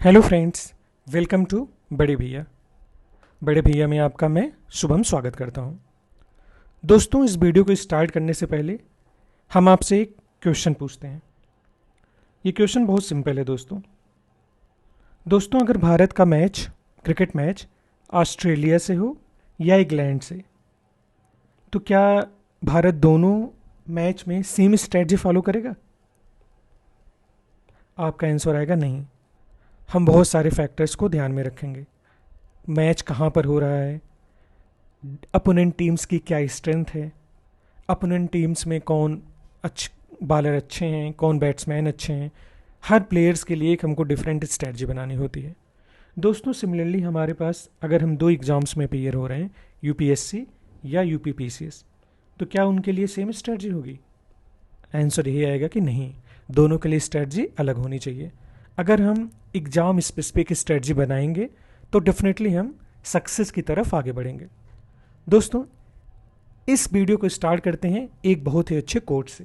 Hello friends, welcome to बड़े भैया। बड़े भैया में आपका मैं शुभम स्वागत करता हूं। दोस्तों, इस वीडियो को स्टार्ट करने से पहले हम आपसे एक क्वेश्चन पूछते हैं। ये क्वेश्चन बहुत सिंपल है दोस्तों। दोस्तों, अगर भारत का मैच, क्रिकेट मैच, ऑस्ट्रेलिया से हो या इंग्लैंड से, तो क्या भारत दोनों मैच में सेम स्ट्रेटजी फॉलो करेगा? आपका आंसर आएगा नहीं। हम बहुत सारे फैक्टर्स को ध्यान में रखेंगे। मैच कहाँ पर हो रहा है, अपोनेंट टीम्स की क्या स्ट्रेंथ है, अपोनेंट टीम्स में कौन बॉलर अच्छे हैं, कौन बैट्समैन अच्छे हैं। हर प्लेयर्स के लिए एक हमको डिफरेंट स्ट्रैटेजी बनानी होती है। दोस्तों, सिमिलरली हमारे पास अगर हम दो एग्ज़ाम्स में अपियर हो रहे हैं, यूपीएससी या यूपीपीसीएस, तो क्या उनके लिए सेम स्ट्रैटेजी होगी? आंसर यही आएगा कि नहीं, दोनों के लिए स्ट्रैटेजी अलग होनी चाहिए। अगर हम एग्ज़ाम स्पेसिफिक स्ट्रैटेजी बनाएंगे तो डेफिनेटली हम सक्सेस की तरफ आगे बढ़ेंगे। दोस्तों, इस वीडियो को स्टार्ट करते हैं एक बहुत ही अच्छे कोट से।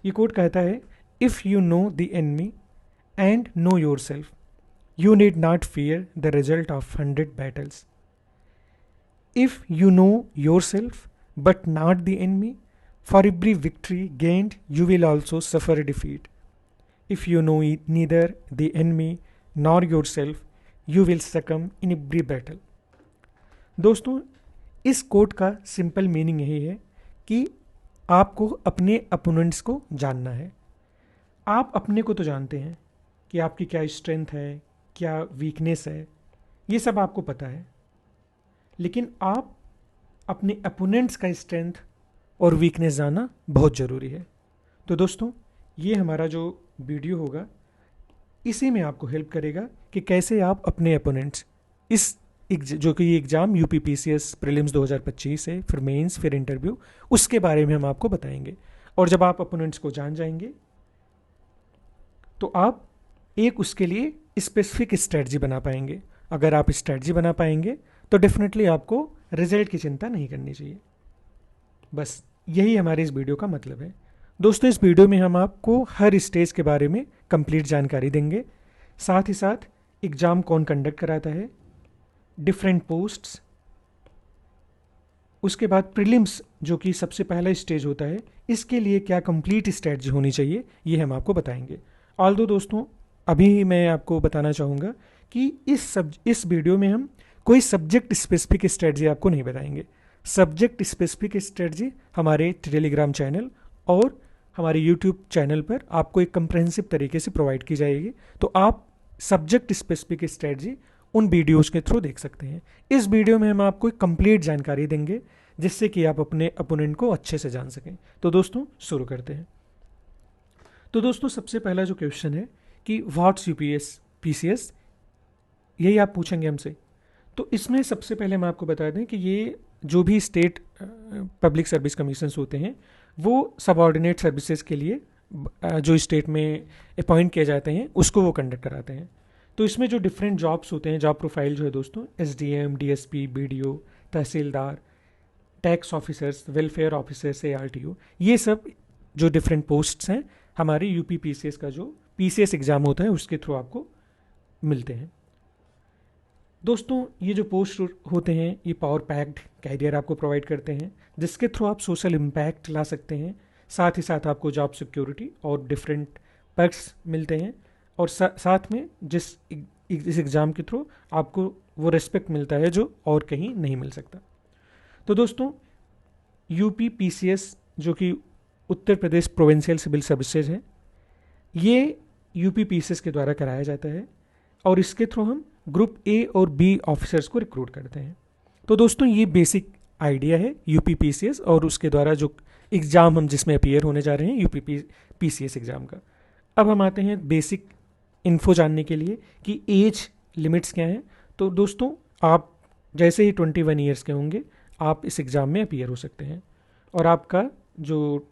ये कोट कहता है, if you know the enemy and know your self, you need not fear the result of 100 battles. If you know your self but not the enemy, for every victory gained you will also suffer defeat. If you know neither the enemy nor your self, you will सकम in every battle. दोस्तों, इस coat का simple meaning यही है कि आपको अपने opponents को जानना है। आप अपने को तो जानते हैं कि आपकी क्या स्ट्रेंथ है, क्या वीकनेस है, ये सब आपको पता है। लेकिन आप अपने अपोनेंट्स का स्ट्रेंथ और वीकनेस जानना बहुत ज़रूरी है। तो दोस्तों, ये हमारा जो वीडियो होगा, इसी में आपको हेल्प करेगा कि कैसे आप अपने अपोनेंट्स, इस जो कि एग्ज़ाम यूपीपीसीएस प्रीलिम्स 2025 है, फिर मेंस, फिर इंटरव्यू, उसके बारे में हम आपको बताएंगे। और जब आप अपोनेंट्स को जान जाएंगे तो आप एक उसके लिए स्पेसिफिक स्ट्रेटजी बना पाएंगे। अगर आप स्ट्रेटजी बना पाएंगे तो डेफिनेटली आपको रिजल्ट की चिंता नहीं करनी चाहिए। बस यही हमारे इस वीडियो का मतलब है। दोस्तों, इस वीडियो में हम आपको हर स्टेज के बारे में कंप्लीट जानकारी देंगे। साथ ही साथ एग्ज़ाम कौन कंडक्ट कराता है, डिफरेंट पोस्ट्स, उसके बाद प्रीलिम्स जो कि सबसे पहला स्टेज होता है, इसके लिए क्या कंप्लीट स्ट्रेटजी होनी चाहिए, ये हम आपको बताएंगे। ऑल्दो दोस्तों, अभी मैं आपको बताना चाहूँगा कि इस वीडियो में हम कोई सब्जेक्ट स्पेसिफिक स्ट्रेटजी आपको नहीं बताएंगे। सब्जेक्ट स्पेसिफिक स्ट्रेटजी हमारे टेलीग्राम चैनल और हमारे यूट्यूब चैनल पर आपको एक कंप्रहेंसिव तरीके से प्रोवाइड की जाएगी। तो आप सब्जेक्ट स्पेसिफिक स्ट्रेटजी उन वीडियोज़ के थ्रू देख सकते हैं। इस वीडियो में हम आपको एक कंप्लीट जानकारी देंगे जिससे कि आप अपने अपोनेंट को अच्छे से जान सकें। तो दोस्तों, शुरू करते हैं। तो दोस्तों, सबसे पहला जो क्वेश्चन है कि व्हाट्स यूपीएस पीसीएस, यही आप पूछेंगे हमसे। तो इसमें सबसे पहले हम आपको बता दें कि ये जो भी स्टेट पब्लिक सर्विस कमीशंस होते हैं, वो सबऑर्डिनेट सर्विसेज के लिए जो स्टेट में अपॉइंट किए जाते हैं उसको वो कंडक्ट कराते हैं। तो इसमें जो डिफरेंट जॉब्स होते हैं, जॉब प्रोफाइल जो है दोस्तों, SDM, DSP, BDO, tehsildar, tax officers, welfare officers, ARTO, ये सब जो डिफरेंट पोस्ट्स हैं हमारे यूपी पीसीएस का जो पीसीएस एग्ज़ाम होता है उसके थ्रू आपको मिलते हैं। दोस्तों, ये जो पोस्ट होते हैं ये पावर पैक्ड कैरियर आपको प्रोवाइड करते हैं जिसके थ्रू आप सोशल इम्पैक्ट ला सकते हैं। साथ ही साथ आपको जॉब सिक्योरिटी और डिफरेंट पर्क्स मिलते हैं। और साथ में इस एग्ज़ाम के थ्रू आपको वो रिस्पेक्ट मिलता है जो और कहीं नहीं मिल सकता। तो दोस्तों, यूपी पीसीएस जो कि Uttar Pradesh provincial civil services है, ये यूपी पीसीएस के द्वारा कराया जाता है और इसके थ्रू हम ग्रुप ए और बी ऑफिसर्स को रिक्रूट करते हैं। तो दोस्तों, ये बेसिक आइडिया है यूपी पीसीएस और उसके द्वारा जो एग्ज़ाम हम जिसमें अपीयर होने जा रहे हैं यूपी पीसीएस एग्ज़ाम का। अब हम आते हैं बेसिक इन्फो जानने के लिए कि एज लिमिट्स क्या हैं। तो दोस्तों, आप जैसे ही 21 ईयर्स के होंगे आप इस एग्ज़ाम में अपीयर हो सकते हैं। और आपका जो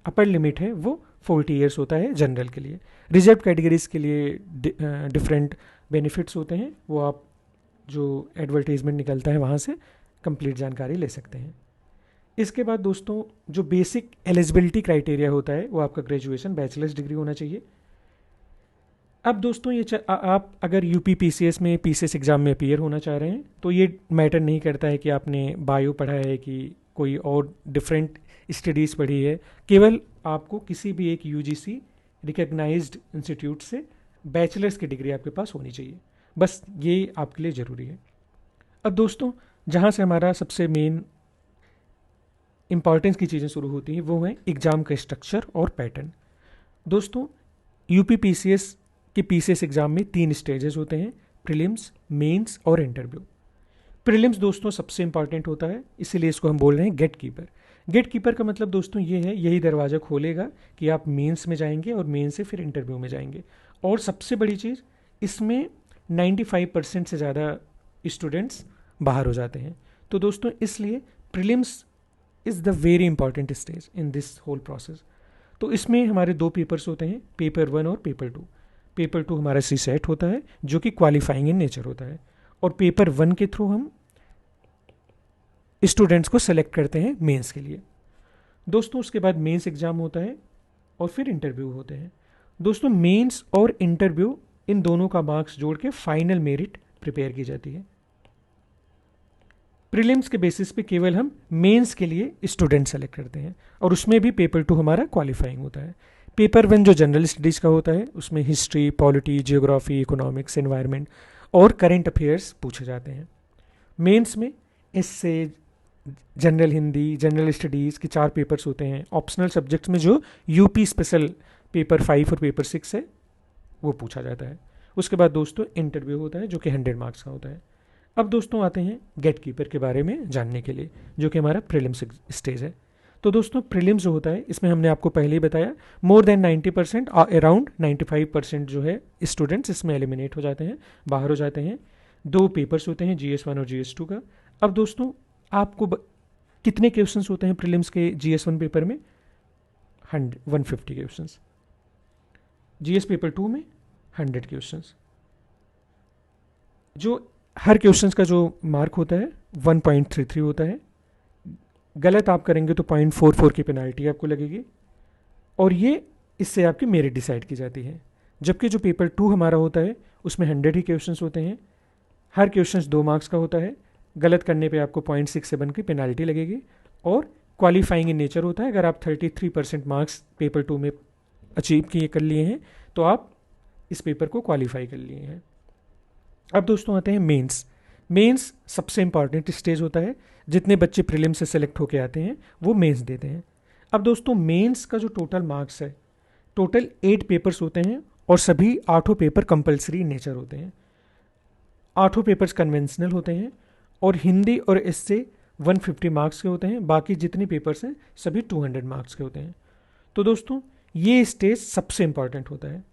अपर लिमिट है वो 40 ईयर्स होता है जनरल के लिए। रिजर्व कैटेगरीज के लिए डिफरेंट बेनिफिट्स होते हैं, वो आप जो एडवर्टीजमेंट निकलता है वहाँ से कंप्लीट जानकारी ले सकते हैं। इसके बाद दोस्तों, जो बेसिक एलिजिबिलिटी क्राइटेरिया होता है वो आपका ग्रेजुएशन बैचलर्स डिग्री होना चाहिए। अब दोस्तों आप अगर यूपी पीसीएस में पीसीएस एग्ज़ाम में अपीयर होना चाह रहे हैं तो ये मैटर नहीं करता है कि आपने बायो पढ़ा है कि कोई और डिफरेंट स्टडीज़ पढ़ी है। केवल आपको किसी भी एक यूजीसी रिकग्नाइज्ड इंस्टीट्यूट से बैचलर्स की डिग्री आपके पास होनी चाहिए, बस ये आपके लिए ज़रूरी है। अब दोस्तों जहाँ से हमारा सबसे मेन इंपॉर्टेंस की चीज़ें शुरू होती हैं वो है एग्ज़ाम का स्ट्रक्चर और पैटर्न। दोस्तों यूपी पीसीएस के पीसीएस एग्ज़ाम में 3 स्टेजेस होते हैं, प्रीलिम्स, मेंस और इंटरव्यू। प्रीलिम्स दोस्तों सबसे इंपॉर्टेंट होता है, इसीलिए इसको हम बोल रहे हैं गेट कीपर। गेट कीपर का मतलब दोस्तों ये है, यही दरवाज़ा खोलेगा कि आप मेंस में जाएंगे और मेंस से फिर इंटरव्यू में जाएंगे। और सबसे बड़ी चीज़, इसमें 95% से ज़्यादा स्टूडेंट्स बाहर हो जाते हैं। तो दोस्तों इसलिए prelims is the very important stage in this whole process. तो इसमें हमारे 2 पेपर्स होते हैं, पेपर 1 और पेपर 2। पेपर 2 हमारा सी सेट होता है जो कि क्वालिफाइंग इन नेचर होता है, और पेपर 1 के थ्रू हम स्टूडेंट्स को सेलेक्ट करते हैं मेंस के लिए। दोस्तों उसके बाद मेंस एग्ज़ाम होता है और फिर इंटरव्यू होते हैं। दोस्तों मेंस और इंटरव्यू इन दोनों का मार्क्स जोड़ के फाइनल मेरिट प्रिपेयर की जाती है। प्रीलिम्स के बेसिस पे केवल हम मेंस के लिए स्टूडेंट सेलेक्ट करते हैं, और उसमें भी पेपर 2 हमारा क्वालिफाइंग होता है। पेपर 1 जो जनरल स्टडीज़ का होता है उसमें history, polity, geography, economics, environment और करंट अफेयर्स पूछे जाते हैं। मेंस में इससे जनरल हिंदी, जनरल स्टडीज़ के 4 पेपर्स होते हैं। ऑप्शनल सब्जेक्ट्स में जो यूपी स्पेशल पेपर 5 और पेपर 6 है वो पूछा जाता है। उसके बाद दोस्तों इंटरव्यू होता है जो कि 100 मार्क्स का होता है। अब दोस्तों आते हैं गेट कीपर के बारे में जानने के लिए, जो कि हमारा प्रीलिम्स स्टेज है। तो दोस्तों प्रीलिम्स जो होता है इसमें हमने आपको पहले ही बताया, मोर देन 90%, अराउंड 95% जो है स्टूडेंट्स इसमें एलिमिनेट हो जाते हैं, बाहर हो जाते हैं। 2 पेपर्स होते हैं, GS1 और GS2 का। अब दोस्तों आपको कितने क्वेश्चंस होते हैं प्रीलिम्स के GS1 पेपर में? 150 क्वेश्चंस। GS पेपर 2 में 100 क्वेश्चंस। जो हर क्वेश्चंस का जो मार्क होता है 1.33 होता है। गलत आप करेंगे तो 0.44 की पेनाल्टी आपको लगेगी, और ये इससे आपकी मेरिट डिसाइड की जाती है। जबकि जो पेपर 2 हमारा होता है उसमें 100 ही क्वेश्चंस होते हैं, हर क्वेश्चंस 2 मार्क्स का होता है। गलत करने पे आपको 0.67 की पेनाल्टी लगेगी, और क्वालिफाइंग इन नेचर होता है। अगर आप 33% मार्क्स पेपर 2 में अचीव किए कर लिए हैं तो आप इस पेपर को क्वालिफाई कर लिए हैं। अब दोस्तों आते हैं मेंस। मेंस सबसे इंपॉर्टेंट स्टेज होता है। जितने बच्चे प्रीलिम से सेलेक्ट होकर आते हैं वो मेंस देते हैं। अब दोस्तों मेंस का जो टोटल मार्क्स है, टोटल 8 पेपर्स होते हैं, और सभी 8 पेपर कंपलसरी नेचर होते हैं। 8 पेपर्स कन्वेंशनल होते हैं, और हिंदी और इससे 150 मार्क्स के होते हैं। बाकी जितने पेपर्स हैं सभी 200 मार्क्स के होते हैं। तो दोस्तों ये स्टेज सबसे इंपॉर्टेंट होता है।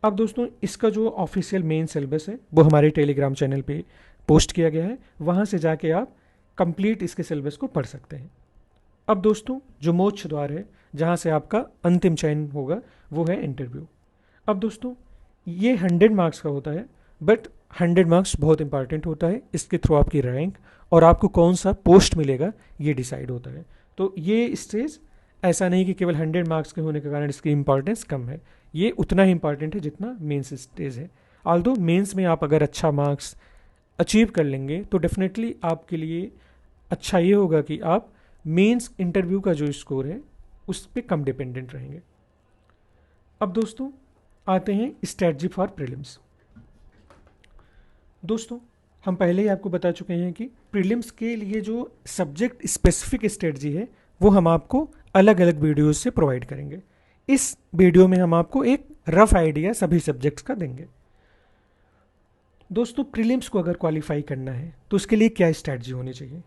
अब दोस्तों इसका जो ऑफिशियल मेन सिलेबस है वो हमारे टेलीग्राम चैनल पे पोस्ट किया गया है, वहाँ से जाके आप कंप्लीट इसके सिलेबस को पढ़ सकते हैं। अब दोस्तों जो मोक्ष द्वार है, जहाँ से आपका अंतिम चयन होगा, वो है इंटरव्यू। अब दोस्तों ये 100 मार्क्स का होता है, बट 100 मार्क्स बहुत इंपॉर्टेंट होता है। इसके थ्रू आपकी रैंक और आपको कौन सा पोस्ट मिलेगा ये डिसाइड होता है। तो ये स्टेज ऐसा नहीं कि केवल 100 मार्क्स के होने के कारण इसकी इंपॉर्टेंस कम है, ये उतना ही इंपॉर्टेंट है जितना मेंस स्टेज है। ऑल्दो मेंस में आप अगर अच्छा मार्क्स अचीव कर लेंगे तो डेफिनेटली आपके लिए अच्छा ये होगा कि आप मेंस इंटरव्यू का जो स्कोर है उस पर कम डिपेंडेंट रहेंगे। अब दोस्तों आते हैं स्ट्रेटजी फॉर प्रीलिम्स। दोस्तों हम पहले ही आपको बता चुके हैं कि प्रीलिम्स के लिए जो सब्जेक्ट स्पेसिफिक स्ट्रेटजी है वो हम आपको अलग अलग वीडियोस से प्रोवाइड करेंगे। इस वीडियो में हम आपको एक रफ आइडिया सभी सब्जेक्ट्स का देंगे। दोस्तों प्रीलिम्स को अगर क्वालिफाई करना है तो उसके लिए क्या स्ट्रैटेजी होनी चाहिए?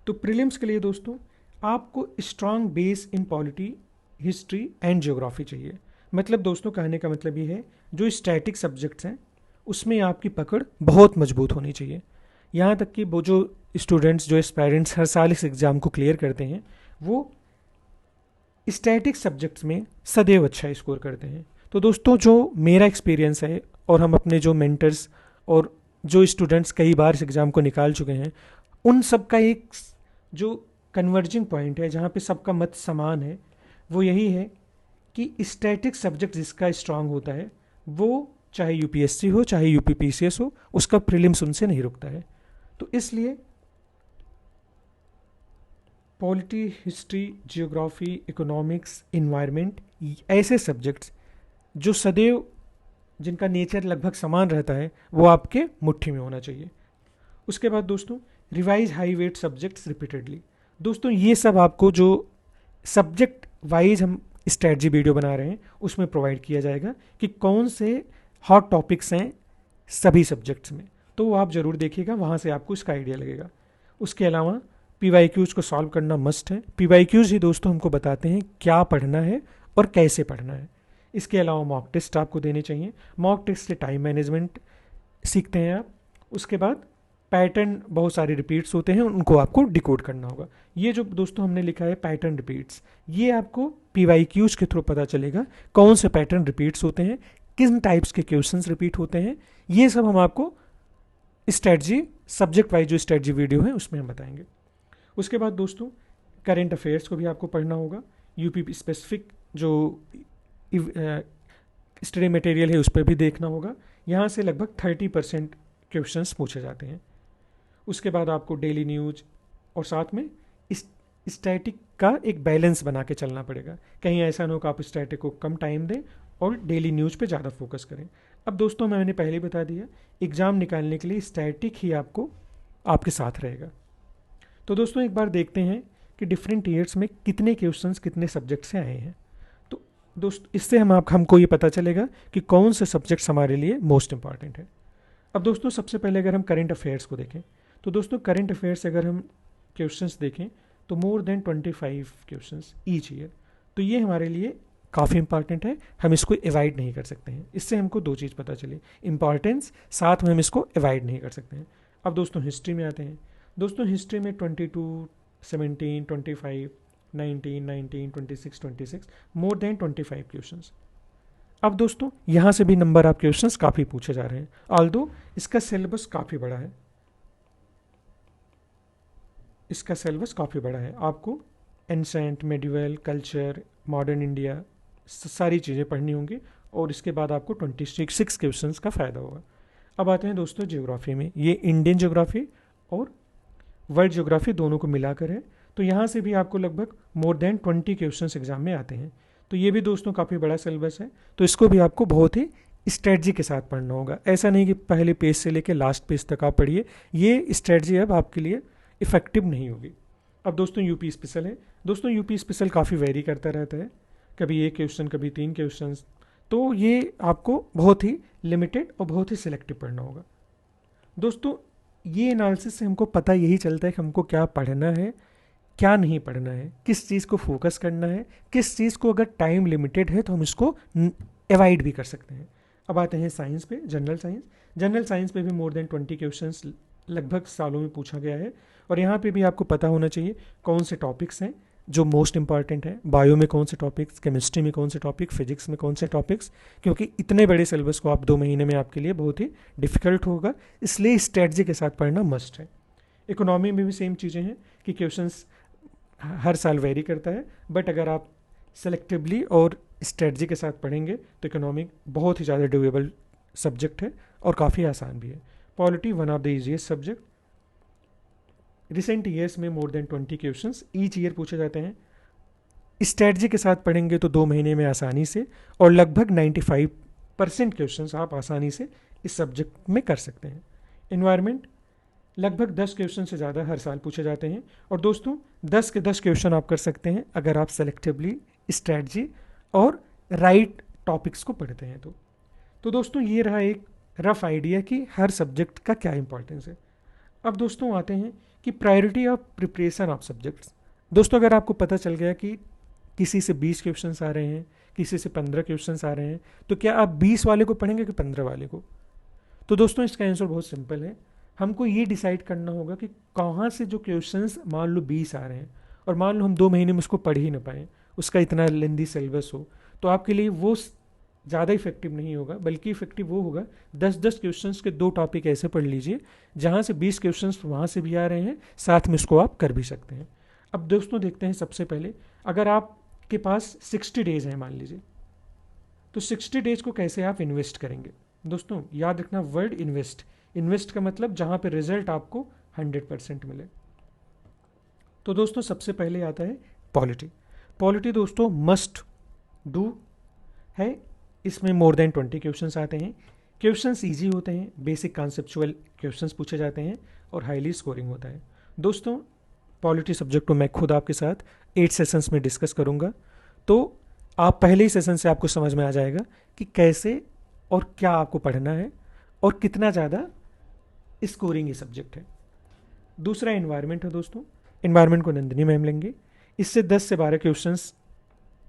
तो प्रीलिम्स के लिए दोस्तों आपको strong base in polity, history and geography चाहिए। मतलब दोस्तों कहने का मतलब ये है, जो स्टैटिक सब्जेक्ट्स हैं उसमें आपकी पकड़ बहुत मजबूत होनी चाहिए। यहाँ तक कि वो जो स्टूडेंट्स, जो एस्पायरेंट्स हर साल इस एग्ज़ाम को क्लियर करते हैं, वो स्टैटिक सब्जेक्ट्स में सदैव अच्छा स्कोर करते हैं। तो दोस्तों जो मेरा एक्सपीरियंस है, और हम अपने जो मेंटर्स और जो स्टूडेंट्स कई बार इस एग्ज़ाम को निकाल चुके हैं, उन सब का एक जो कन्वर्जिंग पॉइंट है, जहाँ पे सबका मत समान है, वो यही है कि स्टैटिक सब्जेक्ट जिसका स्ट्रांग होता है वो चाहे यूपीएससी हो चाहे यूपीपीसीएस हो, उसका प्रीलिम्स उनसे नहीं रुकता है। तो इसलिए polity, history, geography, economics, environment, ऐसे सब्जेक्ट्स जो सदैव जिनका नेचर लगभग समान रहता है, वो आपके मुट्ठी में होना चाहिए। उसके बाद दोस्तों, revise high wait subjects repeatedly. दोस्तों ये सब आपको जो सब्जेक्ट वाइज हम स्ट्रेटजी वीडियो बना रहे हैं उसमें प्रोवाइड किया जाएगा कि कौन से हॉट टॉपिक्स हैं सभी सब्जेक्ट्स में, तो वो आप ज़रूर देखिएगा, वहाँ से आपको इसका आइडिया लगेगा। उसके अलावा पीवाईक्यूज़ को सॉल्व करना मस्ट है। पीवाईक्यूज़ ही दोस्तों हमको बताते हैं क्या पढ़ना है और कैसे पढ़ना है। इसके अलावा मॉक टेस्ट आपको देने चाहिए। मॉक टेस्ट से टाइम मैनेजमेंट सीखते हैं आप। उसके बाद पैटर्न बहुत सारे रिपीट्स होते हैं, उनको आपको डिकोड करना होगा। ये जो दोस्तों हमने लिखा है पैटर्न रिपीट्स, ये आपको पीवाईक्यूज़ के थ्रू पता चलेगा कौन से पैटर्न रिपीट्स होते हैं, किन टाइप्स के क्वेश्चंस रिपीट होते हैं। ये सब हम आपको स्ट्रेटजी सब्जेक्ट वाइज जो स्ट्रेटजी वीडियो है उसमें हम बताएंगे। उसके बाद दोस्तों करेंट अफेयर्स को भी आपको पढ़ना होगा। यूपी स्पेसिफिक जो स्टडी मटेरियल है उस पर भी देखना होगा। यहाँ से लगभग 30% क्वेश्चंस पूछे जाते हैं। उसके बाद आपको डेली न्यूज और साथ में स्टैटिक का एक बैलेंस बना के चलना पड़ेगा। कहीं ऐसा ना हो कि आप स्टैटिक को कम टाइम दें और डेली न्यूज पे ज़्यादा फोकस करें। अब दोस्तों मैंने पहले बता दिया, एग्ज़ाम निकालने के लिए स्टैटिक ही आपको आपके साथ रहेगा। तो दोस्तों एक बार देखते हैं कि डिफरेंट ईयर्स में कितने क्वेश्चंस कितने सब्जेक्ट से आए हैं। तो दोस्त इससे हमको ये पता चलेगा कि कौन से सब्जेक्ट्स हमारे लिए मोस्ट इंपॉर्टेंट है। अब दोस्तों सबसे पहले अगर हम करंट अफेयर्स को देखें तो दोस्तों करंट अफेयर्स अगर हम क्वेश्चंस देखें तो more than 25 questions each year, तो ये हमारे लिए काफ़ी इंपॉर्टेंट है, हम इसको अवॉइड नहीं कर सकते हैं। इससे हमको दो चीज़ पता चली, इंपॉर्टेंस, साथ में हम इसको अवॉइड नहीं कर सकते हैं। अब दोस्तों हिस्ट्री में आते हैं। दोस्तों हिस्ट्री में 22, 17, 25, 19, 19, 26, 26, मोर देन 25 क्वेश्चंस। अब दोस्तों यहाँ से भी नंबर ऑफ क्वेश्चंस काफ़ी पूछे जा रहे हैं, ऑल्दो इसका सिलेबस काफ़ी बड़ा है। इसका सिलेबस काफ़ी बड़ा है, आपको ancient, medieval, culture, modern India सारी चीज़ें पढ़नी होंगी और इसके बाद आपको 26 क्वेश्चंस का फ़ायदा होगा। अब आते हैं दोस्तों ज्योग्राफी में। ये इंडियन ज्योग्राफी और वर्ल्ड ज्योग्राफी दोनों को मिलाकर है, तो यहाँ से भी आपको लगभग मोर देन 20 क्वेश्चंस एग्जाम में आते हैं। तो ये भी दोस्तों काफ़ी बड़ा सिलेबस है, तो इसको भी आपको बहुत ही स्ट्रेटजी के साथ पढ़ना होगा। ऐसा नहीं कि पहले पेज से लेकर लास्ट पेज तक आप पढ़िए, ये स्ट्रेटजी अब आपके लिए इफेक्टिव नहीं होगी। अब दोस्तों यूपी स्पेशल है। दोस्तों यूपी स्पेशल काफ़ी वेरी करता रहता है, कभी एक क्वेश्चन कभी 3 क्वेश्चन, तो ये आपको बहुत ही लिमिटेड और बहुत ही सिलेक्टिव पढ़ना होगा। दोस्तों ये एनालिसिस से हमको पता यही चलता है कि हमको क्या पढ़ना है क्या नहीं पढ़ना है, किस चीज़ को फोकस करना है, किस चीज़ को अगर टाइम लिमिटेड है तो हम इसको अवॉइड भी कर सकते हैं। अब आते हैं साइंस पे, जनरल साइंस। जनरल साइंस पे भी मोर देन 20 क्वेश्चंस लगभग सालों में पूछा गया है और यहाँ पे भी आपको पता होना चाहिए कौन से टॉपिक्स हैं जो मोस्ट इंपॉर्टेंट है। बायो में कौन से टॉपिक्स, केमिस्ट्री में कौन से टॉपिक, फिजिक्स में कौन से टॉपिक्स, क्योंकि इतने बड़े सिलेबस को आप 2 महीने में आपके लिए बहुत ही डिफिकल्ट होगा, इसलिए स्ट्रेटजी के साथ पढ़ना मस्ट है। इकोनॉमी में भी सेम चीज़ें हैं कि क्वेश्चंस हर साल वेरी करता है, बट अगर आप सेलेक्टिवली और स्ट्रेटजी के साथ पढ़ेंगे तो इकोनॉमिक बहुत ही ज़्यादा डूएबल सब्जेक्ट है और काफ़ी आसान भी है। Polity one of the easiest subject. Recent years में more than 20 questions each year पूछे जाते हैं। स्ट्रेटजी के साथ पढ़ेंगे तो 2 महीने में आसानी से और लगभग 95% क्वेश्चंस आप आसानी से इस सब्जेक्ट में कर सकते हैं। एनवायरनमेंट लगभग 10 क्वेश्चन से ज़्यादा हर साल पूछे जाते हैं और दोस्तों 10 के 10 क्वेश्चन आप कर सकते हैं अगर आप सेलेक्टिवली स्ट्रेटजी और राइट टॉपिक्स को पढ़ते हैं तो दोस्तों ये रहा एक रफ आइडिया कि हर सब्जेक्ट का क्या इंपॉर्टेंस है। अब दोस्तों आते हैं कि priority of preparation of subjects. दोस्तों अगर आपको पता चल गया कि किसी से 20 क्वेश्चंस आ रहे हैं, किसी से 15 क्वेश्चंस आ रहे हैं, तो क्या आप 20 वाले को पढ़ेंगे कि 15 वाले को? तो दोस्तों इसका आंसर बहुत सिंपल है, हमको ये डिसाइड करना होगा कि कहाँ से जो क्वेश्चंस मान लो 20 आ रहे हैं और मान लो हम 2 महीने में उसको पढ़ ही ना पाएँ, उसका इतना लेंदी सिलेबस हो, तो आपके लिए वो ज़्यादा इफेक्टिव नहीं होगा, बल्कि इफेक्टिव वो होगा 10-10 क्वेश्चंस के 2 टॉपिक ऐसे पढ़ लीजिए जहाँ से 20 क्वेश्चंस वहाँ से भी आ रहे हैं, साथ में इसको आप कर भी सकते हैं। अब दोस्तों देखते हैं सबसे पहले, अगर आपके पास 60 डेज़ हैं मान लीजिए, तो 60 डेज़ को कैसे आप इन्वेस्ट करेंगे। दोस्तों याद रखना वर्ड इन्वेस्ट, इन्वेस्ट का मतलब जहाँ पे रिजल्ट आपको 100% मिले। तो दोस्तों सबसे पहले आता है पॉलिटी। पॉलिटी दोस्तों मस्ट डू है, इसमें मोर देन 20 क्वेश्चंस आते हैं। क्वेश्चंस इजी होते हैं, बेसिक कॉन्सेप्चुअल क्वेश्चंस पूछे जाते हैं और हाईली स्कोरिंग होता है। दोस्तों पॉलिटी सब्जेक्ट को मैं खुद आपके साथ 8 सेशंस में डिस्कस करूंगा, तो आप पहले ही सेशन से आपको समझ में आ जाएगा कि कैसे और क्या आपको पढ़ना है और कितना ज़्यादा स्कोरिंग ये सब्जेक्ट है। दूसरा एनवायरनमेंट है दोस्तों, एनवायरनमेंट को नंदिनी मैम लेंगे। इससे 10 से 12 क्वेश्चंस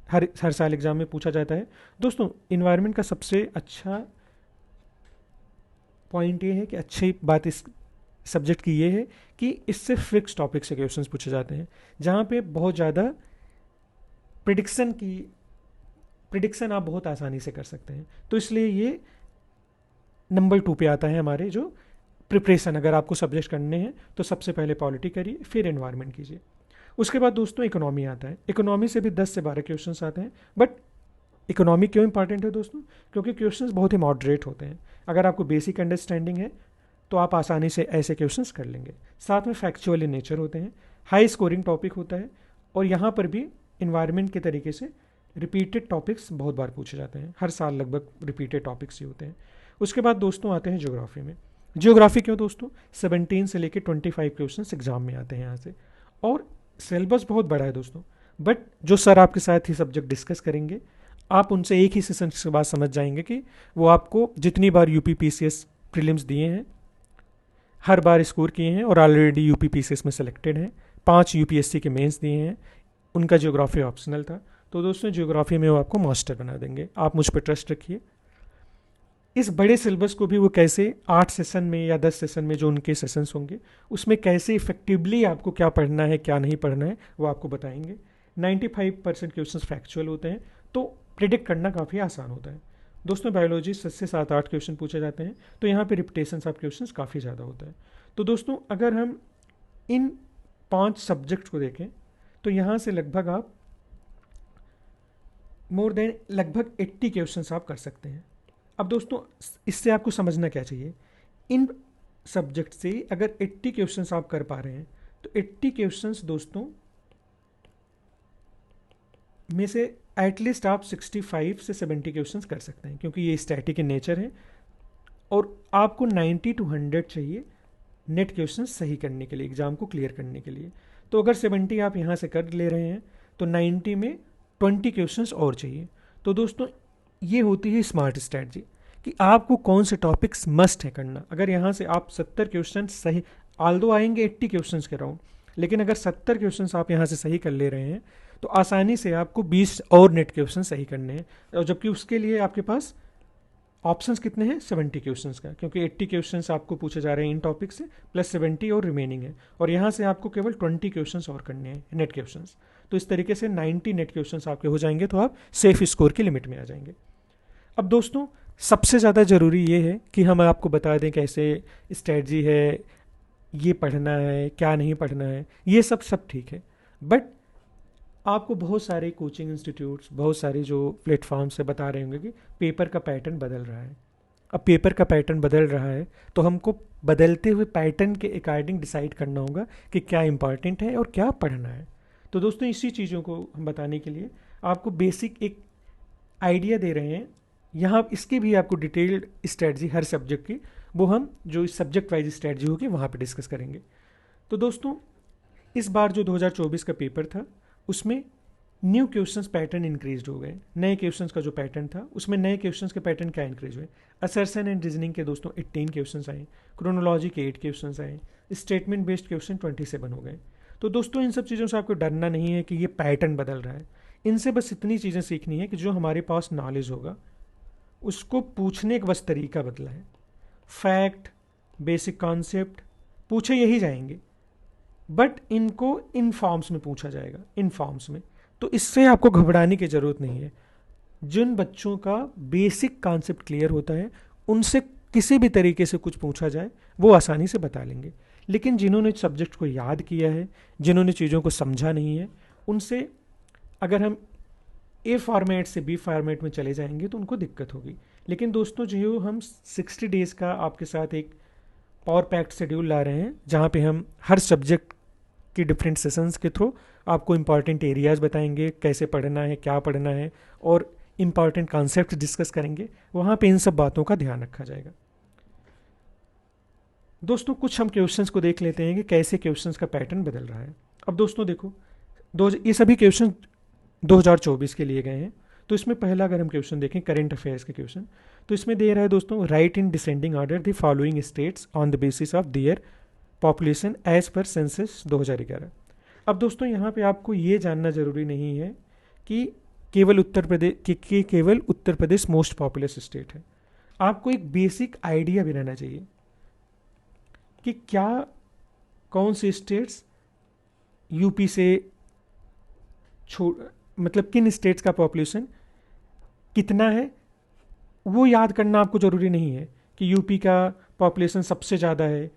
हर साल एग्जाम में पूछा जाता है। दोस्तों इन्वायरमेंट का सबसे अच्छा पॉइंट ये है कि अच्छी बात इस सब्जेक्ट की ये है कि इससे फिक्स टॉपिक से क्वेश्चंस पूछे जाते हैं, जहाँ पे बहुत ज़्यादा प्रिडिक्शन आप बहुत आसानी से कर सकते हैं। तो इसलिए ये नंबर 2 पे आता है हमारे जो प्रिपरेशन। अगर आपको सब्जेक्ट करने हैं तो सबसे पहले पॉलिटी करिए, फिर एनवायरनमेंट कीजिए। उसके बाद दोस्तों इकोनॉमी आता है। इकोनॉमी से भी 10 से 12 क्वेश्चंस आते हैं। बट इकोनॉमी क्यों इंपॉर्टेंट है दोस्तों? क्योंकि क्वेश्चंस बहुत ही मॉडरेट होते हैं। अगर आपको बेसिक अंडरस्टैंडिंग है तो आप आसानी से ऐसे क्वेश्चंस कर लेंगे। साथ में फैक्चुअल इन नेचर होते हैं, हाई स्कोरिंग टॉपिक होता है, और यहाँ पर भी इन्वायरमेंट के तरीके से रिपीटेड टॉपिक्स बहुत बार पूछे जाते हैं। हर साल लगभग रिपीटेड टॉपिक्स ही होते हैं। उसके बाद दोस्तों आते हैं ज्योग्राफी में। ज्योग्राफी क्यों दोस्तों? 17 से लेकर 25 क्वेश्चन एग्जाम में आते हैं यहाँ से, और सिलेबस बहुत बड़ा है दोस्तों। बट जो सर आपके साथ ही सब्जेक्ट डिस्कस करेंगे, आप उनसे एक ही सेशन के बाद समझ जाएंगे कि वो आपको जितनी बार यूपी पीसीएस प्रीलिम्स दिए हैं, हर बार स्कोर किए हैं और ऑलरेडी यूपी पीसीएस में सेलेक्टेड हैं। 5 यूपीएससी के मेंस दिए हैं, उनका ज्योग्राफी ऑप्शनल था। तो दोस्तों ज्योग्राफी में वो आपको मास्टर बना देंगे, आप मुझ पर ट्रस्ट रखिए। इस बड़े सिलेबस को भी वो कैसे 8 सेशन में या 10 सेशन में जो उनके सेशंस होंगे उसमें कैसे इफेक्टिवली आपको क्या पढ़ना है क्या नहीं पढ़ना है वो आपको बताएंगे। 95% क्वेश्चन फैक्चुअल होते हैं, तो प्रिडिक्ट करना काफ़ी आसान होता है। दोस्तों बायोलॉजी 7 से 7-8 क्वेश्चन पूछे जाते हैं, तो यहाँ पे रिपीटेशन ऑफ क्वेश्चन काफ़ी ज़्यादा होता है। तो दोस्तों अगर हम इन 5 सब्जेक्ट को देखें तो यहाँ से लगभग आप मोर देन लगभग 80 क्वेश्चंस आप कर सकते हैं। अब दोस्तों इससे आपको समझना क्या चाहिए, इन सब्जेक्ट से अगर 80 क्वेश्चंस आप कर पा रहे हैं तो 80 क्वेश्चंस दोस्तों में से एटलीस्ट आप 65 से 70 क्वेश्चंस कर सकते हैं, क्योंकि ये स्टैटिक इन नेचर है और आपको 90 to 100 चाहिए नेट क्वेश्चन सही करने के लिए, एग्जाम को क्लियर करने के लिए। तो अगर 70 आप यहाँ से कर ले रहे हैं तो 90 में 20 क्वेश्चंस और चाहिए। तो दोस्तों ये होती है स्मार्ट स्ट्रैटेजी कि आपको कौन से टॉपिक्स मस्ट है करना। अगर यहाँ से आप 70 क्वेश्चन सही, आल्दो आएंगे 80 क्वेश्चंस के राउंड, लेकिन अगर 70 क्वेश्चंस आप यहाँ से सही कर ले रहे हैं तो आसानी से आपको 20 और नेट क्वेश्चन सही करने हैं, और जबकि उसके लिए आपके पास ऑप्शंस कितने हैं 70 क्वेश्चंस का, क्योंकि 80 क्वेश्चंस आपको पूछे जा रहे हैं इन टॉपिक से प्लस 70 और रिमेनिंग है, और यहाँ से आपको केवल 20 क्वेश्चंस और करने हैं नेट क्वेश्चंस। तो इस तरीके से 90 नेट क्वेश्चंस आपके हो जाएंगे, तो आप सेफ स्कोर की लिमिट में आ जाएंगे। अब दोस्तों सबसे ज़्यादा ज़रूरी ये है कि हम आपको बता दें कैसे स्ट्रेटजी है, ये पढ़ना है क्या नहीं पढ़ना है, ये सब ठीक है। बट आपको बहुत सारे कोचिंग इंस्टीट्यूट्स, बहुत सारे जो प्लेटफॉर्म से बता रहे होंगे कि पेपर का पैटर्न बदल रहा है। अब पेपर का पैटर्न बदल रहा है तो हमको बदलते हुए पैटर्न के अकॉर्डिंग डिसाइड करना होगा कि क्या इंपॉर्टेंट है और क्या पढ़ना है। तो दोस्तों इसी चीज़ों को हम बताने के लिए आपको बेसिक एक आइडिया दे रहे हैं। यहाँ इसकी भी आपको डिटेल्ड स्ट्रेटजी हर सब्जेक्ट की, वो हम जो इस सब्जेक्ट वाइज स्ट्रेटजी होगी वहाँ पे डिस्कस करेंगे। तो दोस्तों इस बार जो 2024 का पेपर था उसमें न्यू क्वेश्चंस पैटर्न इंक्रीज हो गए। नए क्वेश्चंस का जो पैटर्न था उसमें नए क्वेश्चंस के पैटर्न क्या इंक्रीज हुए, असर्शन एंड रीजनिंग के दोस्तों 18 क्वेश्चंस आए, क्रोनोलॉजी के 8 क्वेश्चंस आए, स्टेटमेंट बेस्ड क्वेश्चन 27 हो गए। तो दोस्तों इन सब चीज़ों से आपको डरना नहीं है कि ये पैटर्न बदल रहा है। इनसे बस इतनी चीज़ें सीखनी है कि जो हमारे पास नॉलेज होगा उसको पूछने का बस तरीका बदला है। फैक्ट, बेसिक कॉन्सेप्ट पूछे यही जाएंगे, बट इनको इन फॉर्म्स में पूछा जाएगा, इन फॉर्म्स में। तो इससे आपको घबराने की ज़रूरत नहीं है। जिन बच्चों का बेसिक कॉन्सेप्ट क्लियर होता है उनसे किसी भी तरीके से कुछ पूछा जाए वो आसानी से बता लेंगे, लेकिन जिन्होंने सब्जेक्ट को याद किया है, जिन्होंने चीज़ों को समझा नहीं है, उनसे अगर हम ए फॉर्मेट से बी फॉर्मेट में चले जाएंगे तो उनको दिक्कत होगी। लेकिन दोस्तों जो हम 60 डेज़ का आपके साथ एक पावर पैक्ड शेड्यूल ला रहे हैं, जहाँ पे हम हर सब्जेक्ट के डिफरेंट सेशंस के थ्रू आपको इंपॉर्टेंट एरियाज बताएंगे, कैसे पढ़ना है, क्या पढ़ना है, और इंपॉर्टेंट कॉन्सेप्ट डिस्कस करेंगे। वहाँ पे इन सब बातों का ध्यान रखा जाएगा। दोस्तों कुछ हम क्वेश्चंस को देख लेते हैं कि कैसे क्वेश्चंस का पैटर्न बदल रहा है। अब दोस्तों देखो, ये सभी क्वेश्चन 2024 के लिए गए हैं। तो इसमें पहला अगर हम क्वेश्चन देखें करंट अफेयर्स के क्वेश्चन, तो इसमें दे रहा है दोस्तों, write in descending order the following states on the basis of their population as per census 2011। अब दोस्तों यहाँ पे आपको ये जानना जरूरी नहीं है कि केवल Uttar Pradesh most populous state है। आपको एक बेसिक आइडिया भी रहना चाहिए कि क्या कौन से स्टेट्स यूपी से मतलब किन स्टेट्स का पॉपुलेशन कितना है, वो याद करना आपको ज़रूरी नहीं है कि यूपी का पॉपुलेशन सबसे ज़्यादा है।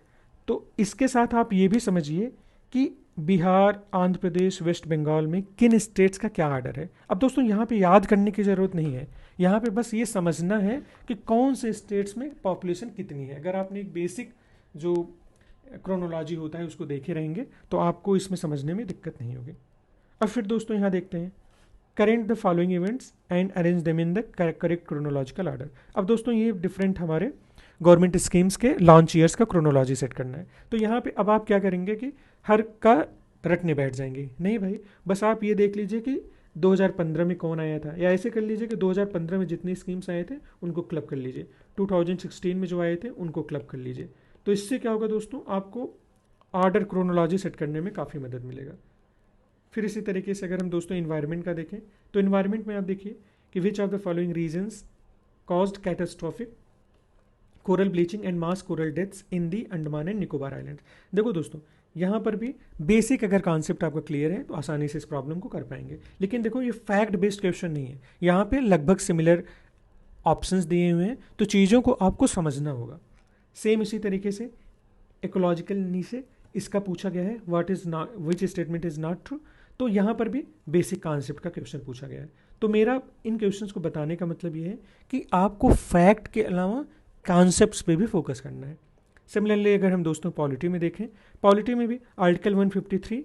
तो इसके साथ आप ये भी समझिए कि बिहार, आंध्र प्रदेश, वेस्ट बंगाल में किन स्टेट्स का क्या ऑर्डर है। अब दोस्तों यहाँ पे याद करने की ज़रूरत नहीं है, यहाँ पे बस ये समझना है कि कौन से स्टेट्स में पॉपुलेशन कितनी है। अगर आपने एक बेसिक जो क्रोनोलॉजी होता है उसको देखे रहेंगे तो आपको इसमें समझने में दिक्कत नहीं होगी। अब फिर दोस्तों यहाँ देखते हैं, current the following events and arrange them in the correct chronological order. अब दोस्तों ये डिफरेंट हमारे गवर्नमेंट स्कीम्स के लॉन्च ईयर्स का क्रोनोलॉजी सेट करना है। तो यहाँ पे अब आप क्या करेंगे कि हर का रटने बैठ जाएंगे, नहीं भाई, बस आप ये देख लीजिए कि 2015 में कौन आया था, या ऐसे कर लीजिए कि 2015 में जितनी स्कीम्स आए थे उनको क्लब कर लीजिए, 2016 में जो आए थे उनको क्लब कर लीजिए। तो इससे क्या होगा दोस्तों, आपको ऑर्डर क्रोनोलॉजी सेट करने में काफ़ी मदद मिलेगा। फिर इसी तरीके से अगर हम दोस्तों इन्वायरमेंट का देखें, तो इन्वायरमेंट में आप देखिए कि which of the following reasons caused catastrophic coral bleaching and mass coral deaths in the Andaman and Nicobar island. देखो दोस्तों, यहाँ पर भी बेसिक अगर कॉन्सेप्ट आपका क्लियर है तो आसानी से इस प्रॉब्लम को कर पाएंगे। लेकिन देखो ये फैक्ट बेस्ड क्वेश्चन नहीं है, यहाँ पे लगभग सिमिलर ऑप्शंस दिए हुए हैं, तो चीज़ों को आपको समझना होगा। सेम इसी तरीके से इकोलॉजिकल नीचे इसका पूछा गया है, what is not, which statement is not true. तो यहाँ पर भी बेसिक कॉन्सेप्ट का क्वेश्चन पूछा गया है। तो मेरा इन क्वेश्चंस को बताने का मतलब ये है कि आपको फैक्ट के अलावा कॉन्सेप्ट्स पे भी फोकस करना है। सिमिलरली अगर हम दोस्तों पॉलिटी में देखें, पॉलिटी में भी आर्टिकल 153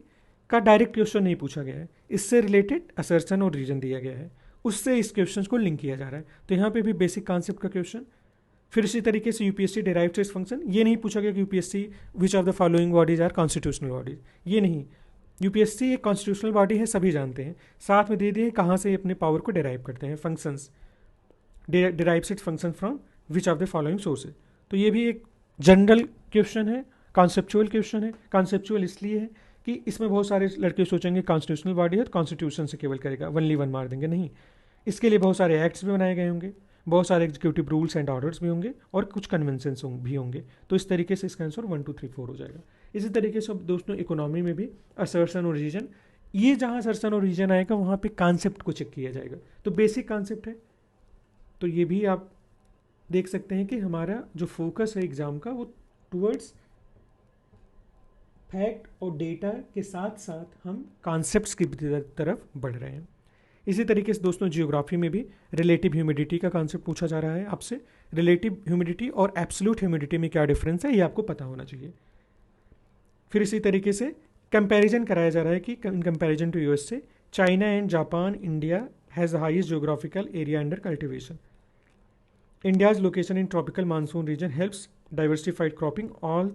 का डायरेक्ट क्वेश्चन नहीं पूछा गया है, इससे रिलेटेड असर्शन और रीजन दिया गया है, उससे इस क्वेश्चन को लिंक किया जा रहा है। तो यहाँ पे भी बेसिक कॉन्सेप्ट का क्वेश्चन। फिर इसी तरीके से यूपीएससी डेराइव्ड टेस्ट फंक्शन, ये नहीं पूछा गया कि UPSC which of the following bodies are constitutional bodies, ये नहीं। यूपीएससी एक कॉन्स्टिट्यूशनल बॉडी है, सभी जानते हैं, साथ में दे दिए कहाँ से अपने पावर को डिराइव करते हैं, functions, derives its function from which of the following sources. तो ये भी एक जनरल क्वेश्चन है, कॉन्सेप्चुअल क्वेश्चन है। कॉन्सेप्चुअल इसलिए है कि इसमें बहुत सारे लड़के सोचेंगे कॉन्स्टिट्यूशनल बॉडी है तो कॉन्स्टिट्यूशन से केवल करेगा, वनली वन मार देंगे, नहीं। इसके लिए बहुत सारे एक्ट्स भी बनाए गए होंगे, बहुत सारे एग्जीक्यूटिव रूल्स एंड ऑर्डर्स भी होंगे, और कुछ कन्वेंशंस भी होंगे। तो इस तरीके से इसका आंसर 1 2 3 4 हो जाएगा। इसी तरीके से दोस्तों इकोनॉमी में भी असर्शन और रीजन, ये जहाँ असर्शन और रीजन आएगा वहाँ पे कॉन्सेप्ट को चेक किया जाएगा। तो बेसिक कॉन्सेप्ट है, तो ये भी आप देख सकते हैं कि हमारा जो फोकस है एग्जाम का वो टुवर्ड्स फैक्ट और डेटा के साथ साथ हम कॉन्सेप्ट्स की तरफ बढ़ रहे हैं। इसी तरीके से दोस्तों जियोग्राफी में भी रिलेटिव ह्यूमिडिटी का कॉन्सेप्ट पूछा जा रहा है आपसे। रिलेटिव ह्यूमिडिटी और एब्सोल्यूट ह्यूमिडिटी में क्या डिफरेंस है, ये आपको पता होना चाहिए। फिर इसी तरीके से कंपैरिजन कराया जा रहा है कि इन कंपैरिजन टू यूएस से China and Japan, India has the highest geographical area under cultivation. India's location in tropical monsoon region helps diversified cropping all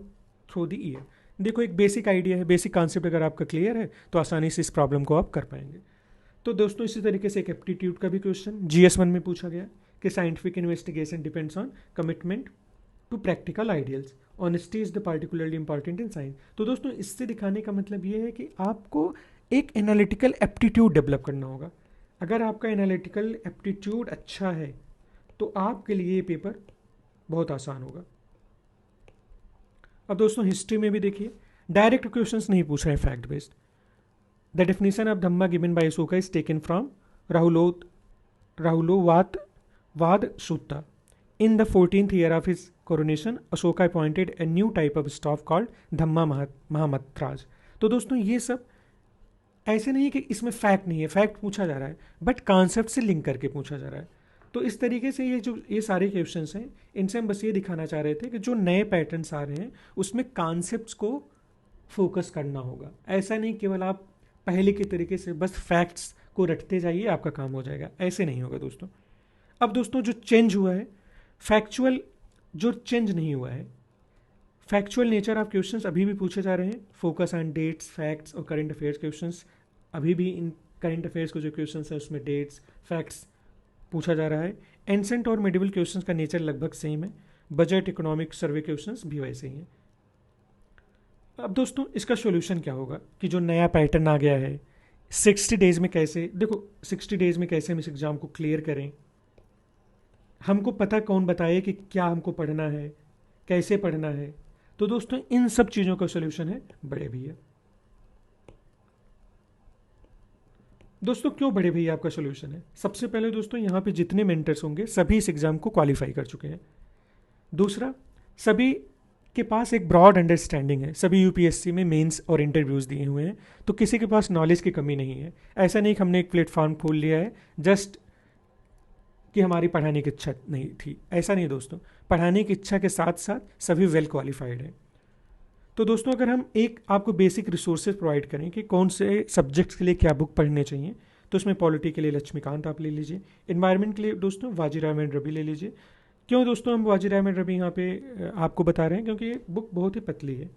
through the year. देखो एक बेसिक आइडिया है, basic concept अगर आपका clear है तो आसानी से इस प्रॉब्लम को आप कर पाएंगे। तो दोस्तों इसी तरीके से एक एप्टीट्यूड का भी क्वेश्चन GS1 में पूछा गया कि scientific investigation depends on commitment to practical ideals, honesty is the particularly important in science. तो दोस्तों इससे दिखाने का मतलब ये है कि आपको एक एनालिटिकल एप्टीट्यूड डेवलप करना होगा। अगर आपका एनालिटिकल एप्टीट्यूड अच्छा है तो आपके लिए ये पेपर बहुत आसान होगा। अब दोस्तों हिस्ट्री में भी देखिए डायरेक्ट क्वेश्चंस नहीं पूछ रहे हैं, fact based. The definition of Dhamma given by Ashoka is taken from Rahulovada Sutta. In the 14th year of his coronation, Ashoka appointed a new type of staff called धम्मा महामंत्राज। तो दोस्तों ये सब ऐसे नहीं कि इसमें फैक्ट नहीं है, फैक्ट पूछा जा रहा है बट कॉन्सेप्ट से लिंक करके पूछा जा रहा है। तो इस तरीके से ये सारे क्वेश्चंस हैं, इनसे हम बस ये दिखाना चाह रहे थे कि जो नए पैटर्न्स आ रहे हैं उसमें कॉन्सेप्ट्स को फोकस करना होगा। ऐसा नहीं केवल आप पहले के तरीके से बस फैक्ट्स को रटते जाइए आपका काम हो जाएगा, ऐसे नहीं होगा दोस्तों। अब दोस्तों जो चेंज हुआ है, फैक्चुअल जो चेंज नहीं हुआ है, फैक्चुअल नेचर ऑफ क्वेश्चंस अभी भी पूछे जा रहे हैं। फोकस ऑन डेट्स, फैक्ट्स और करंट अफेयर्स क्वेश्चंस अभी भी इन करंट अफेयर्स के जो क्वेश्चंस हैं उसमें डेट्स, फैक्ट्स पूछा जा रहा है। एंसेंट और मिडिवल क्वेश्चंस का नेचर लगभग सेम है। बजट, इकोनॉमिक, सर्वे क्वेश्चंस भी वैसे ही हैं। अब दोस्तों इसका सॉल्यूशन क्या होगा कि जो नया पैटर्न आ गया है 60 डेज में कैसे, देखो 60 डेज में कैसे हम इस एग्ज़ाम को क्लियर करें, हमको पता कौन बताए कि क्या हमको पढ़ना है, कैसे पढ़ना है। तो दोस्तों इन सब चीज़ों का सॉल्यूशन है बड़े भैया। दोस्तों क्यों बड़े भैया आपका सॉल्यूशन है? सबसे पहले दोस्तों यहाँ पे जितने मेंटर्स होंगे सभी इस एग्ज़ाम को क्वालिफाई कर चुके हैं। दूसरा, सभी के पास एक ब्रॉड अंडरस्टैंडिंग है, सभी यूपीएससी में मेंस और इंटरव्यूज़ दिए हुए हैं, तो किसी के पास नॉलेज की कमी नहीं है। ऐसा नहीं कि हमने एक प्लेटफॉर्म खोल लिया है जस्ट कि हमारी पढ़ाने की इच्छा नहीं थी, ऐसा नहीं दोस्तों। पढ़ाने की इच्छा के साथ साथ सभी वेल क्वालिफाइड हैं। तो दोस्तों अगर हम एक आपको बेसिक रिसोर्सेज प्रोवाइड करें कि कौन से सब्जेक्ट्स के लिए क्या बुक पढ़ने चाहिए, तो उसमें पॉलिटी के लिए लक्ष्मीकांत आप ले लीजिए, इन्वायरमेंट के लिए दोस्तों वाजीराव एंड रवि ले लीजिए। क्यों दोस्तों हम वाजीराव एंड रवि यहाँ पे आपको बता रहे हैं? क्योंकि ये बुक बहुत ही पतली है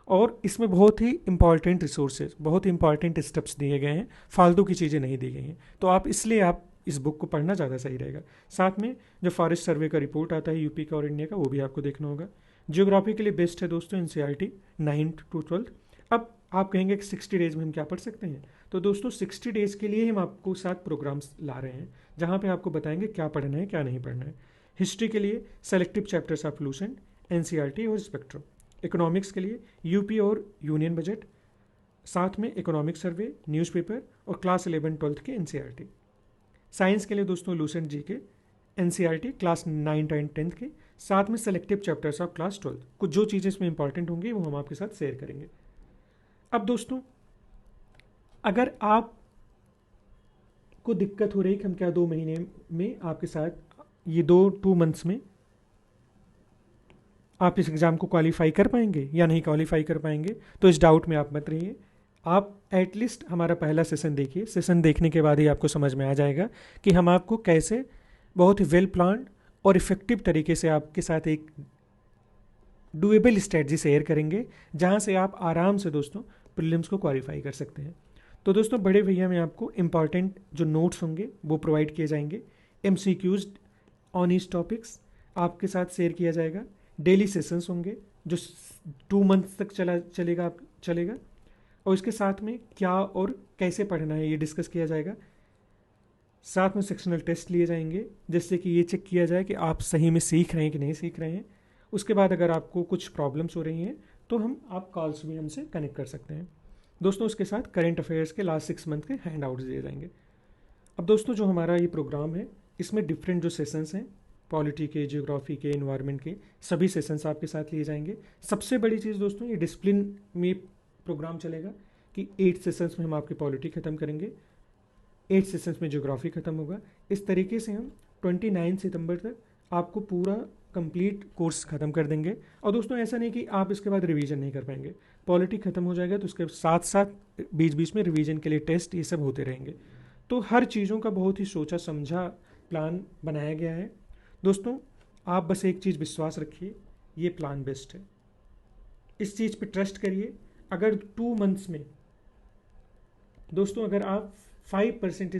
और इसमें बहुत ही इंपॉर्टेंट रिसोर्सेज, बहुत ही इंपॉर्टेंट स्टेप्स दिए गए हैं, फालतू की चीज़ें नहीं दी गई हैं। तो आप इसलिए आप इस बुक को पढ़ना ज़्यादा सही रहेगा। साथ में जो फॉरेस्ट सर्वे का रिपोर्ट आता है यूपी का और इंडिया का, वो भी आपको देखना होगा। जियोग्राफी के लिए बेस्ट है दोस्तों एनसीईआरटी 9th to 12th। अब आप कहेंगे कि 60 डेज में हम क्या पढ़ सकते हैं? तो दोस्तों 60 डेज के लिए हम आपको 7 प्रोग्राम्स ला रहे हैं जहाँ पे आपको बताएंगे क्या पढ़ना है क्या नहीं पढ़ना है। हिस्ट्री के लिए selective chapters of Lucent, NCERT और स्पेक्ट्रम। इकोनॉमिक्स के लिए यूपी और यूनियन बजट, साथ में इकोनॉमिक सर्वे, न्यूज़पेपर और क्लास 11-12 के एनसीईआरटी। साइंस के लिए दोस्तों लूसेंट जी के, एनसीईआरटी क्लास 9 और 10 के, साथ में सेलेक्टिव चैप्टर्स ऑफ क्लास 12। कुछ जो चीज़ें इसमें इंपॉर्टेंट होंगी वो हम आपके साथ शेयर करेंगे। अब दोस्तों अगर आप को दिक्कत हो रही है कि हम क्या 2 महीने में आपके साथ ये 2 मंथ्स में आप इस एग्ज़ाम को क्वालिफाई कर पाएंगे या नहीं क्वालिफाई कर पाएंगे, तो इस डाउट में आप मत रहिए। आप एटलीस्ट हमारा पहला सेशन देखिए। सेशन देखने के बाद ही आपको समझ में आ जाएगा कि हम आपको कैसे बहुत ही वेल प्लान्ड और इफ़ेक्टिव तरीके से आपके साथ एक डुएबल स्ट्रेटजी शेयर करेंगे जहां से आप आराम से दोस्तों प्रीलिम्स को क्वालिफाई कर सकते हैं। तो दोस्तों बड़े भैया में आपको इंपॉर्टेंट जो नोट्स होंगे वो प्रोवाइड किए जाएंगे। MCQs ऑन ईच टॉपिक्स आपके साथ शेयर किया जाएगा। डेली सेशंस होंगे जो 2 मंथ्स तक चलेगा और इसके साथ में क्या और कैसे पढ़ना है ये डिस्कस किया जाएगा। साथ में सेक्शनल टेस्ट लिए जाएंगे जिससे कि ये चेक किया जाए कि आप सही में सीख रहे हैं कि नहीं सीख रहे हैं। उसके बाद अगर आपको कुछ प्रॉब्लम्स हो रही हैं तो आप कॉल्स भी हमसे कनेक्ट कर सकते हैं दोस्तों। उसके साथ करंट अफेयर्स के लास्ट 6 मंथ के हैंड आउट्स दिए जाएंगे। अब दोस्तों जो हमारा ये प्रोग्राम है इसमें डिफरेंट जो सेशंस हैं, पॉलिटी के, जियोग्राफी के, एनवायरनमेंट के, सभी सेशंस आपके साथ लिए जाएंगे। सबसे बड़ी चीज़ दोस्तों ये डिसिप्लिन में प्रोग्राम चलेगा कि 8 सेशंस में हम आपकी पॉलिटी ख़त्म करेंगे, 8 सेशंस में ज्योग्राफी ख़त्म होगा। इस तरीके से हम 29 सितंबर तक आपको पूरा कंप्लीट कोर्स ख़त्म कर देंगे। और दोस्तों ऐसा नहीं कि आप इसके बाद रिवीजन नहीं कर पाएंगे। पॉलिटी ख़त्म हो जाएगा तो उसके साथ साथ बीच बीच में रिवीजन के लिए टेस्ट ये सब होते रहेंगे। तो हर चीज़ों का बहुत ही सोचा समझा प्लान बनाया गया है दोस्तों। आप बस एक चीज़ विश्वास रखिए, ये प्लान बेस्ट है, इस चीज़ पे ट्रस्ट करिए। अगर 2 मंथ्स में दोस्तों अगर आप 5%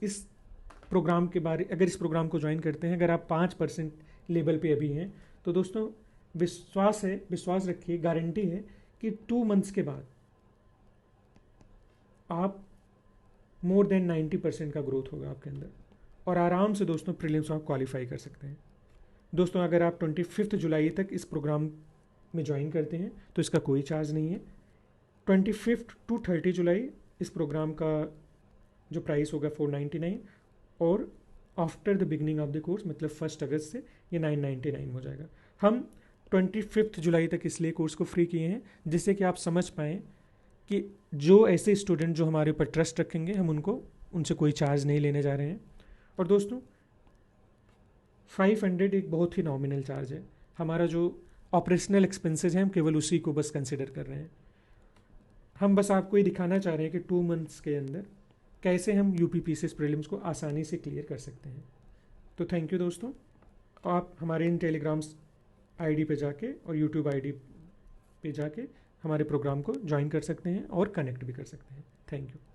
इस प्रोग्राम के बारे, अगर इस प्रोग्राम को ज्वाइन करते हैं, अगर आप 5% लेवल पे अभी हैं, तो दोस्तों विश्वास रखिए, गारंटी है कि 2 मंथ्स के बाद आप मोर देन 90% का ग्रोथ होगा आपके अंदर और आराम से दोस्तों प्रीलिम्स आप क्वालिफाई कर सकते हैं। दोस्तों अगर आप 25 जुलाई तक इस प्रोग्राम में ज्वाइन करते हैं तो इसका कोई चार्ज नहीं है। 25 to 30 जुलाई इस प्रोग्राम का जो प्राइस होगा 499 और after the beginning of the course मतलब 1 अगस्त से ये 999 हो जाएगा। हम 25 जुलाई तक इसलिए कोर्स को फ्री किए हैं जिससे कि आप समझ पाएँ कि जो ऐसे स्टूडेंट जो हमारे ऊपर ट्रस्ट रखेंगे हम उनसे कोई चार्ज नहीं लेने जा रहे हैं। और दोस्तों 500 एक बहुत ही नॉमिनल चार्ज है। हमारा जो ऑपरेशनल एक्सपेंसेस हैं हम केवल उसी को बस कंसिडर कर रहे हैं। हम बस आपको ये दिखाना चाह रहे हैं कि 2 मंथ्स के अंदर कैसे हम यूपीपीसीएस प्रीलिम्स को आसानी से क्लियर कर सकते हैं। तो थैंक यू दोस्तों। आप हमारे इन टेलीग्राम्स आईडी पे जाके और यूट्यूब आईडी पे जाके हमारे प्रोग्राम को ज्वाइन कर सकते हैं और कनेक्ट भी कर सकते हैं। Thank you.